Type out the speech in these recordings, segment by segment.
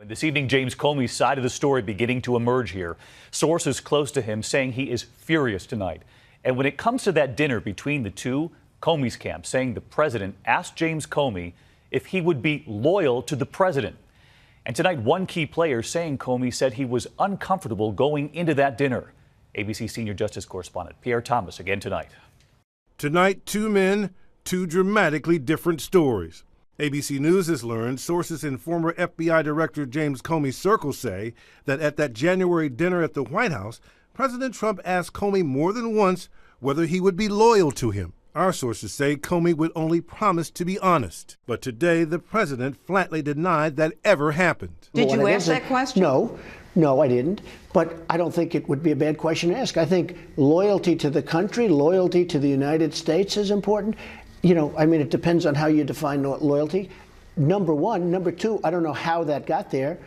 This evening, James Comey's side of the story beginning to emerge here. Sources close to him saying he is furious tonight. And when it comes to that dinner between the two, Comey's camp saying the president asked James Comey if he would be loyal to the president. And tonight, one key player saying Comey said he was uncomfortable going into that dinner. ABC senior justice correspondent Pierre Thomas again tonight. Tonight, two men, two dramatically different stories. ABC News has learned sources in former FBI Director James Comey's circle say that at that January dinner at the White House, President Trump asked Comey more than once whether he would be loyal to him. Our sources say Comey would only promise to be honest. But today, the president flatly denied that ever happened. Did you ask that question? No, I didn't. But I don't think it would be a bad question to ask. I think loyalty to the country, loyalty to the United States is important. It depends on how you define loyalty. Number one. Number two, I don't know how that got there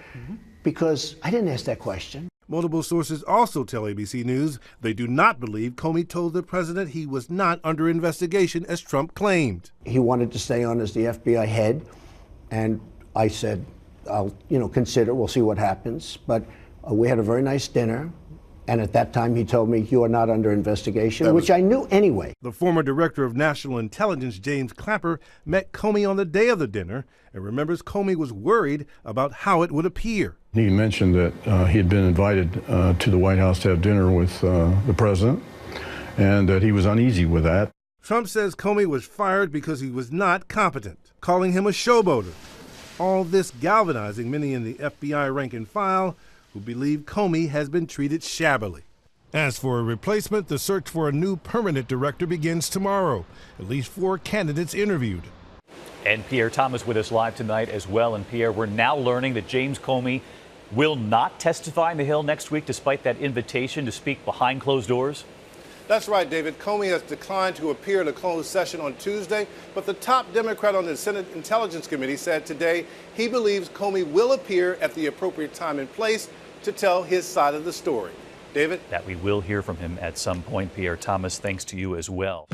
because I didn't ask that question. Multiple sources also tell ABC News they do not believe Comey told the president he was not under investigation as Trump claimed. He wanted to stay on as the FBI head, and I said, I'll, consider, we'll see what happens. But we had a very nice dinner. And at that time, he told me, you are not under investigation, which I knew anyway. The former director of national intelligence, James Clapper, met Comey on the day of the dinner and remembers Comey was worried about how it would appear. He mentioned that he had been invited to the White House to have dinner with the president and that he was uneasy with that. Trump says Comey was fired because he was not competent, calling him a showboater. All this galvanizing many in the FBI rank and file who believe Comey has been treated shabbily. As for a replacement, the search for a new permanent director begins tomorrow. At least 4 candidates interviewed. And Pierre Thomas with us live tonight as well. And Pierre, we're now learning that James Comey will not testify in the Hill next week despite that invitation to speak behind closed doors. That's right, David. Comey has declined to appear in a closed session on Tuesday, but the top Democrat on the Senate Intelligence Committee said today he believes Comey will appear at the appropriate time and place to tell his side of the story. David? That we will hear from him at some point. Pierre Thomas, thanks to you as well.